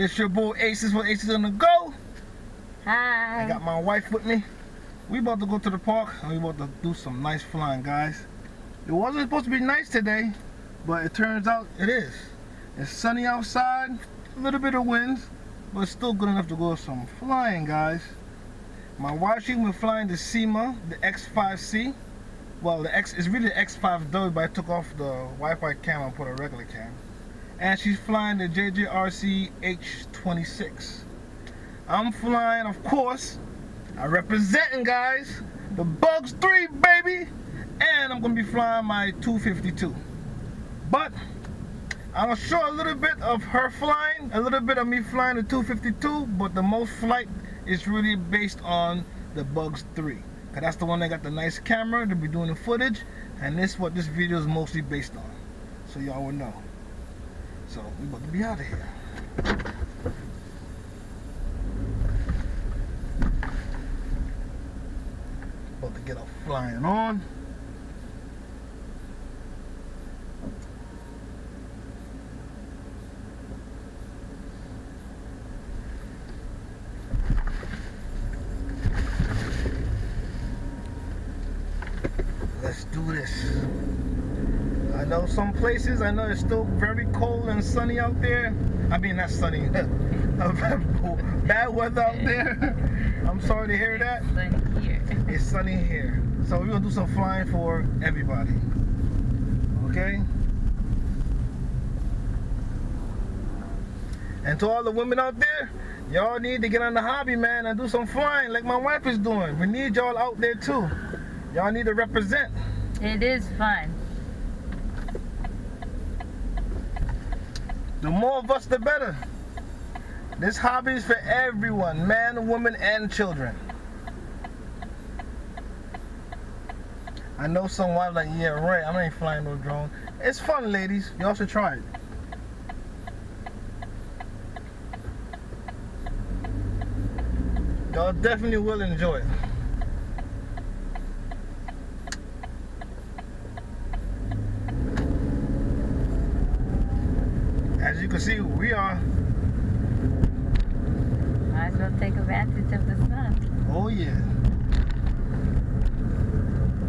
This your boy Aces for Aces on the Go. Hi. I got my wife with me. We about to go to the park and we about to do some nice flying, guys. It wasn't supposed to be nice today, but it turns out it is. It's sunny outside, a little bit of winds, but it's still good enough to go some flying, guys. My wife, she's been flying the SYMA, the X5C. Well, the X is really the X5SW, but I took off the Wi-Fi cam and put a regular cam. And she's flying the JJRC H26. I'm flying, of course, I'm representing, guys, the Bugs 3, baby. And I'm going to be flying my 252. But I'm going to show a little bit of her flying, a little bit of me flying the 252, but the most flight is really based on the Bugs 3. Because that's the one that got the nice camera to be doing the footage, and this is what this video is mostly based on. So y'all will know. So we about to be out of here. About to get off flying on. Let's do this. I know some places, I know it's still very cold and sunny out there. I mean, not sunny, bad weather out there. I'm sorry to hear that. It's sunny here. It's sunny here. So we're gonna do some flying for everybody. Okay? And to all the women out there, y'all need to get on the hobby, man, and do some flying like my wife is doing. We need y'all out there too. Y'all need to represent. It is fun. The more of us, the better. This hobby is for everyone, man, woman, and children. I know some wives like, yeah, right, I ain't flying no drone. It's fun, ladies. Y'all should try it. Y'all definitely will enjoy it. As you can see, we are. Might as well take advantage of the sun. Oh yeah.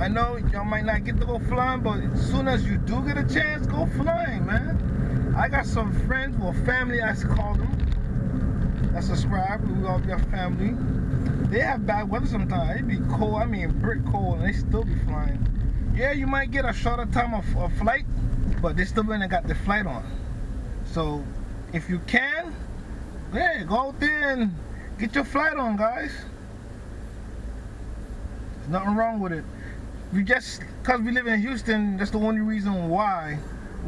I know y'all might not get to go flying, but as soon as you do get a chance, go flying, man. I got some friends, well, family, I call them, that subscribe. We all be our family. They have bad weather sometimes. It be cold, I mean brick cold, and they still be flying. Yeah, you might get a shorter time of flight, but they still ain't got the flight on. So, if you can, hey, go out there and get your flight on, guys. There's nothing wrong with it. We just, because we live in Houston, that's the only reason why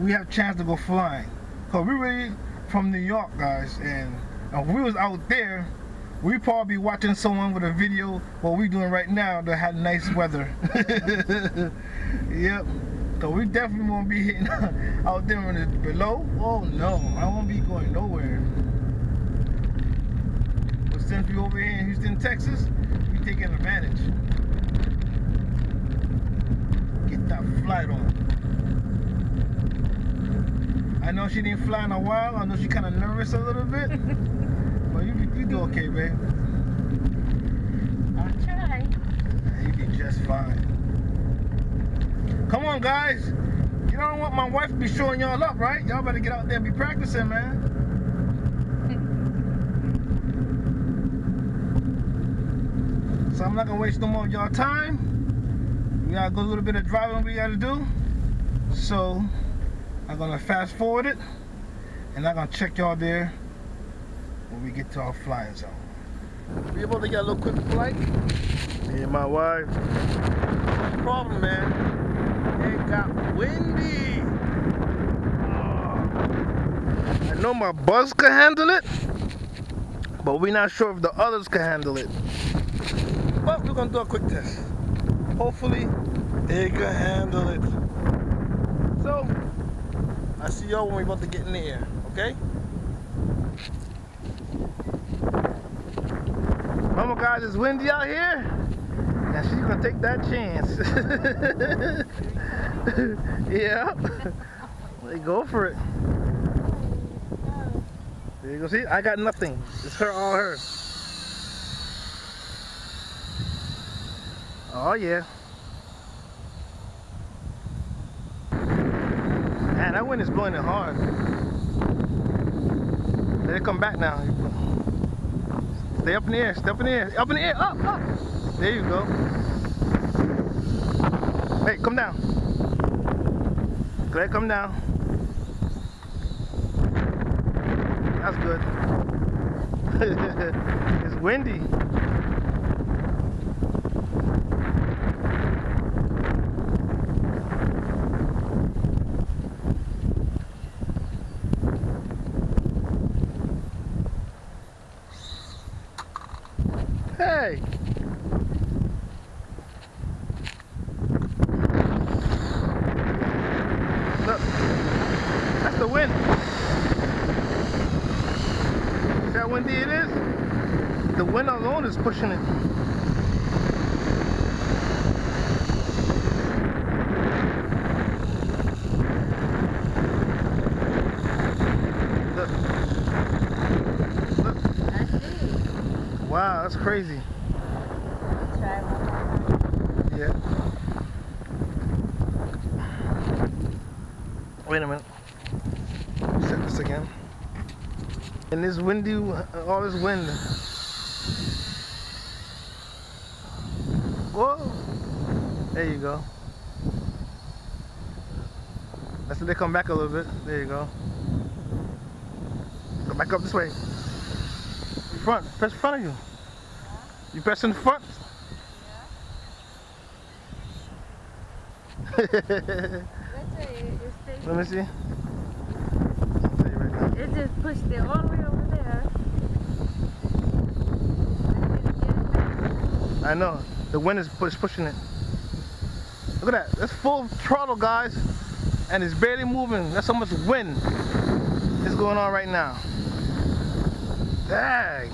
we have a chance to go flying. Because we're really from New York, guys, and if we was out there, we'd probably be watching someone with a video, what we're doing right now, that had nice weather. Yep. So we definitely won't be hitting out there when it's below. Oh no, I won't be going nowhere. But since we're over here in Houston, Texas, we taking advantage. Get that flight on. I know she didn't fly in a while. I know she kind of nervous a little bit. But you do okay, babe. I'll try. You be just fine. Come on, guys. You don't want my wife to be showing y'all up, right? Y'all better get out there and be practicing, man. So I'm not gonna waste no more of y'all time. We gotta go a little bit of driving we gotta do. So I'm gonna fast forward it, and I'm gonna check y'all there when we get to our flying zone. We able to get a little quick flight. Me and my wife. No problem, man. It got windy. I know my bus can handle it, but we're not sure if the others can handle it. But we're gonna do a quick test. Hopefully, they can handle it. So, I see y'all when we're about to get in the air, okay? Remember, guys, it's windy out here. And she's gonna take that chance. Yeah. They go for it. There you go. See, I got nothing. It's her, all her. Oh yeah. Man, that wind is blowing it hard. Let it come back now. Stay up in the air, stay up in the air, up in the air, up, up. There you go. Hey, come down. Go ahead, come down. That's good. It's windy. Hey! Look, that's the wind. See how windy it is? The wind alone is pushing it. Look. Look. I see. Wow, that's crazy. Try one more time. Yeah. Wait a minute. Set this again. And this windy, all this wind. Whoa! There you go. Let's let it come back a little bit. There you go. Go back up this way. Front. Press front of you. You press in front. That's right. Let me see. It just pushed it all the way over there. I know. The wind is pushing it. Look at that. That's full throttle, guys. And it's barely moving. That's how much wind is going on right now. Dang.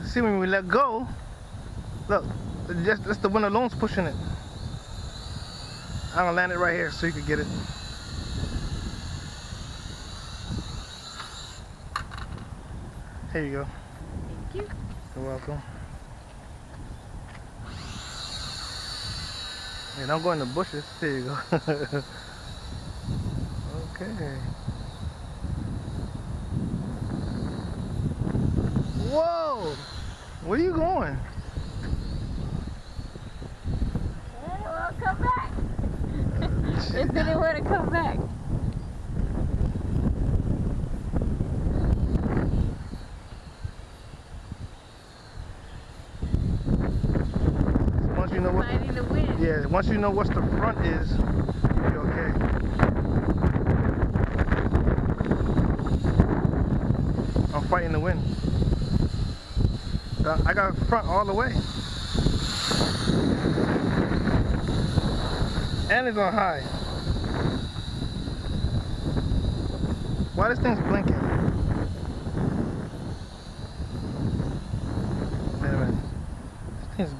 See, when we let go, look, that's the wind alone's pushing it. I'm gonna land it right here so you can get it. Here you go. Thank you. You're welcome. Yeah, don't go in the bushes. There you go. Okay. Whoa! Where are you going? It won't come back. It didn't want to come back. Once you know what, Fighting the wind. yeah, once you know what the front is, you'll be okay. I'm fighting the wind. I got front all the way. And it's on high. Why this thing's blinking? Wait a minute. This thing's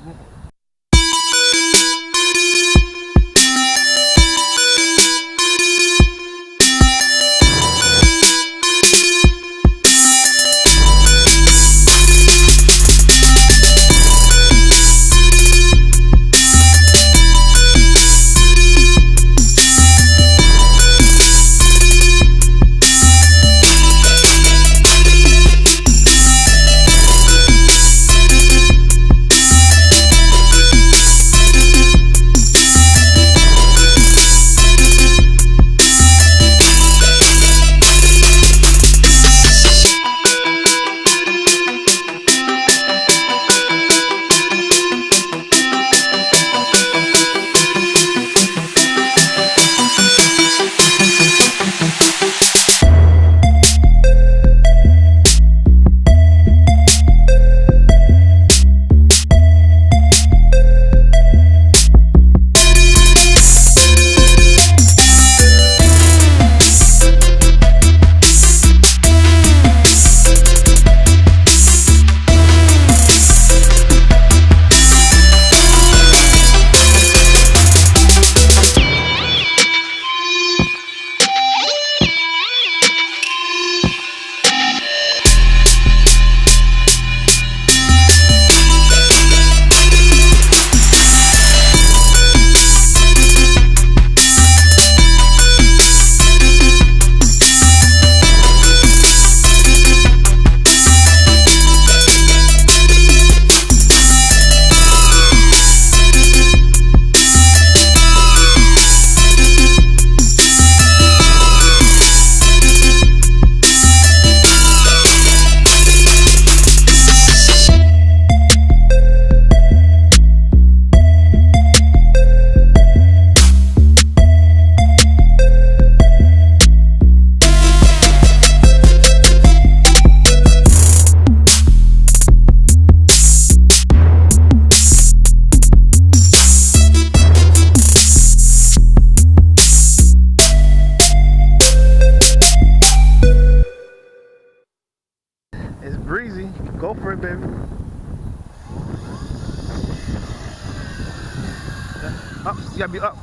Up. You gotta be up.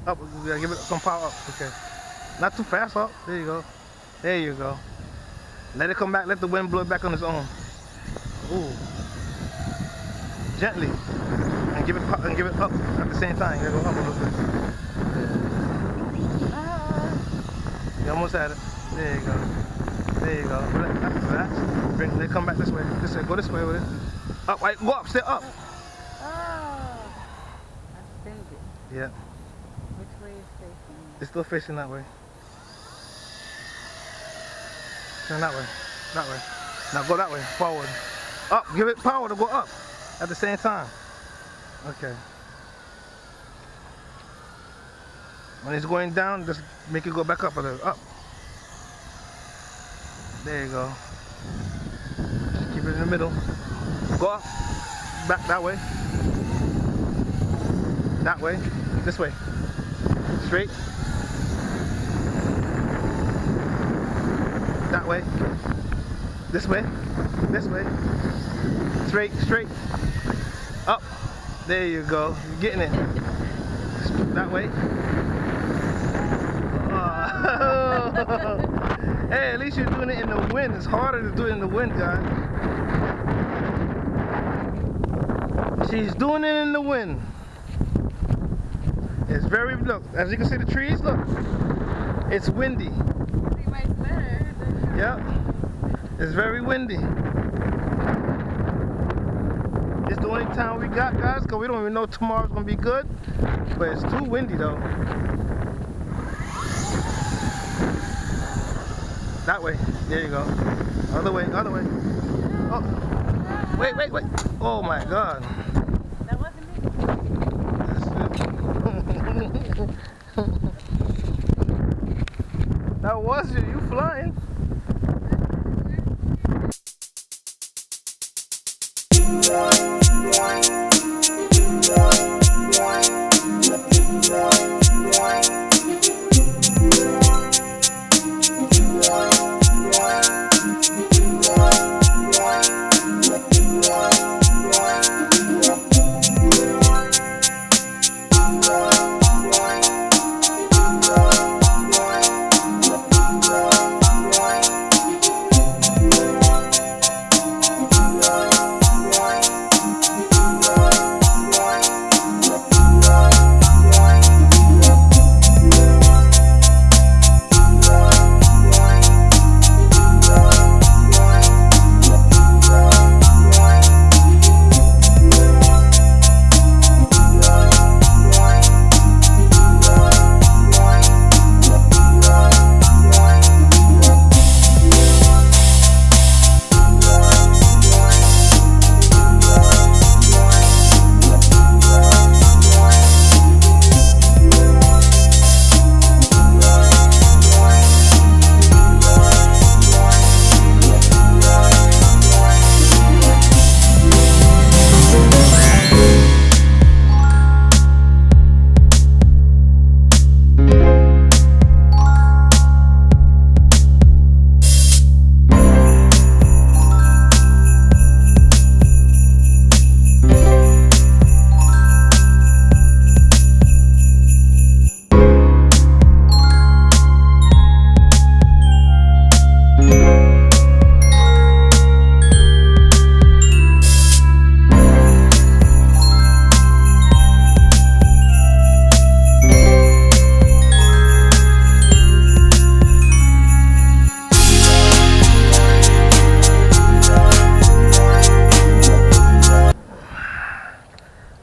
Up. You gotta give it some power up. Okay. Not too fast. Up. There you go. There you go. Let it come back. Let the wind blow it back on its own. Ooh. Gently. And give it up at the same time. You gotta go up a little bit. You almost had it. There you go. There you go. Relax. Let it come back this way. This way. Go this way with it. Up. Right. Go up. Stay up. Yeah. Which way is facing? It's still facing that way. Turn that way. That way. Now go that way. Forward. Up. Give it power to go up at the same time. Okay. When it's going down, just make it go back up a little. Up. There you go. Just keep it in the middle. Go up. Back that way. That way. This way. Straight. That way. This way. This way. Straight. Straight. Up. There you go. You're getting it. That way. Hey, at least you're doing it in the wind. It's harder to do it in the wind, guys. She's doing it in the wind. It's very, look, as you can see the trees, look, it's windy. Yep, it's very windy. It's the only time we got, guys, because we don't even know tomorrow's going to be good, but it's too windy though. That way, there you go. Other way, other way. Oh, wait. Oh my God. That wasn't me. That was you flying.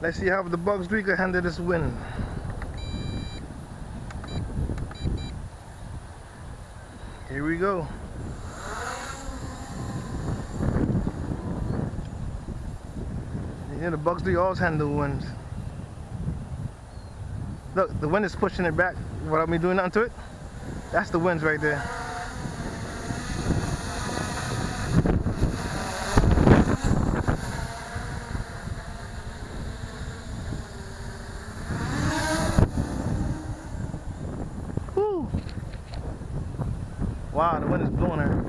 Let's see how the Bugs do can handle this wind. Here we go. Yeah, the Bugs do always handle winds. Look, the wind is pushing it back without me doing nothing to it. That's the winds right there. Woo. Wow, the wind is blowing her.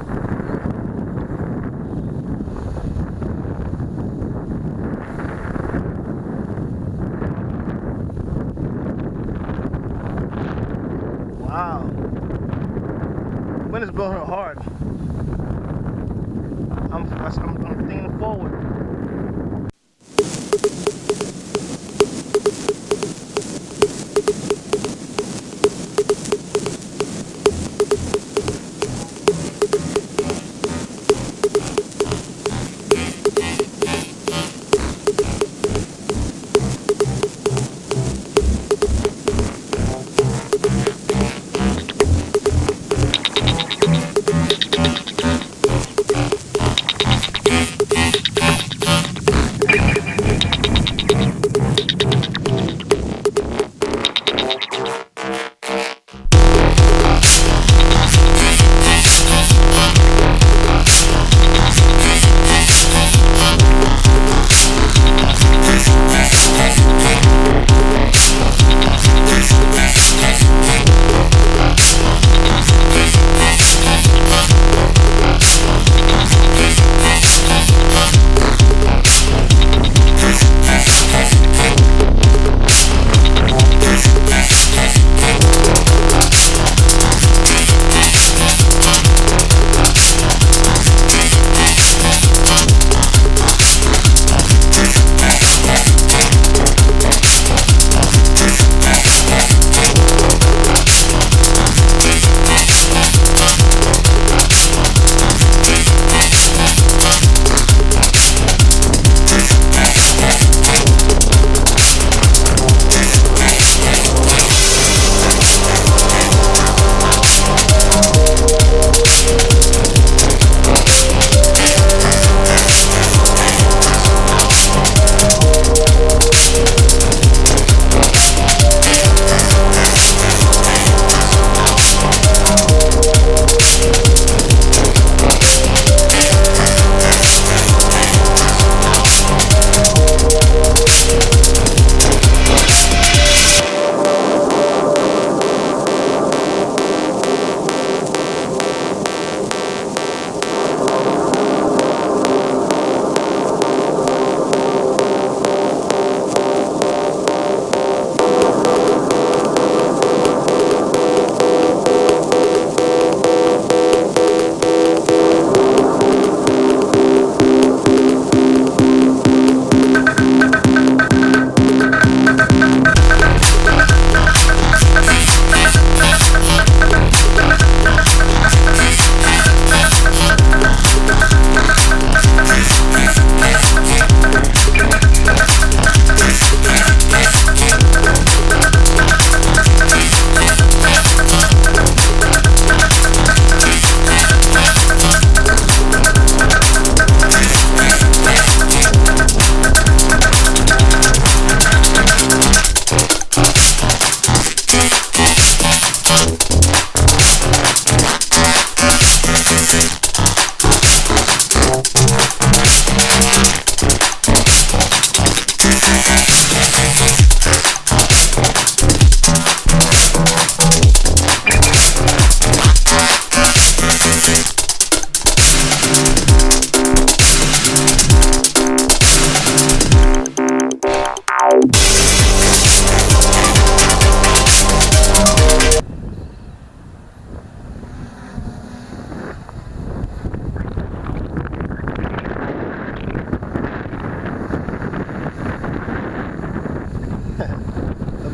Wow. Wind is blowing hard. I'm thinking forward.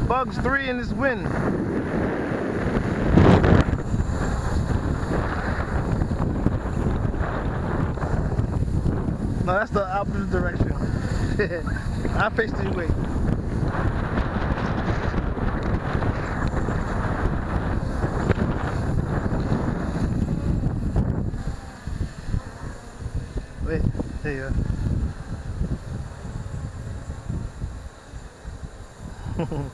Bugs 3 in this wind. No, that's the opposite direction. I face this way. Wait, there you go.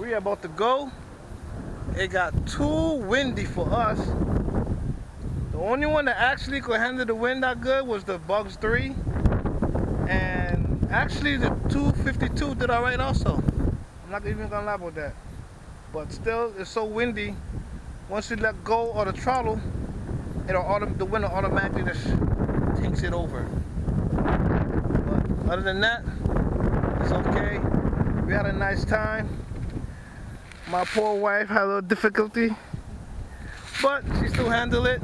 we are about to go. It got too windy for us. The only one that actually could handle the wind that good was the Bugs 3. And actually the 252 did alright also. I'm not even gonna lie about that. But still, it's so windy. Once you let go of the throttle, the wind will automatically just takes it over. But other than that, it's okay. We had a nice time. My poor wife had a little difficulty, but she still handled it.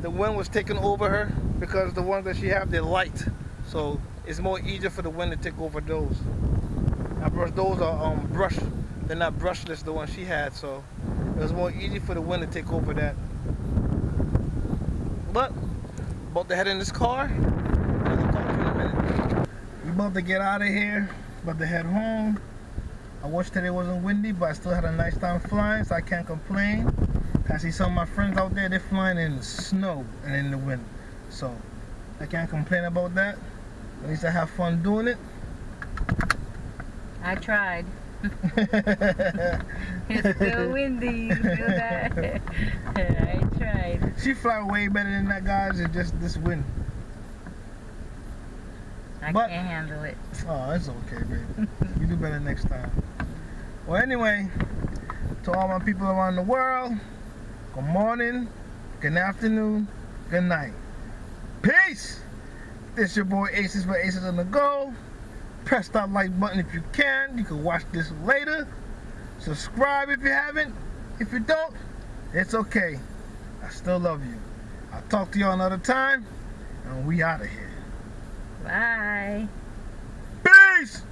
The wind was taking over her because the ones that she have, they're light. So it's more easier for the wind to take over those. Those are brush. They're not brushless, the one she had, so it was more easy for the wind to take over that. But about to head in this car. I'll talk to you in a minute. We about to get out of here. About to head home. I wish today wasn't windy, but I still had a nice time flying, so I can't complain. I see some of my friends out there, they're flying in the snow and in the wind. So I can't complain about that. At least I have fun doing it. I tried. It's still windy, you feel that? I tried. She fly way better than that, guys. It's just this wind. I can't handle it. Oh, it's okay, baby. You do better next time. Well, anyway, to all my people around the world, good morning, good afternoon, good night. Peace! This your boy Aces for Aces on the Go. Press that like button if you can. You can watch this later. Subscribe if you haven't. If you don't, it's okay. I still love you. I'll talk to y'all another time, and we out of here. Bye. Peace!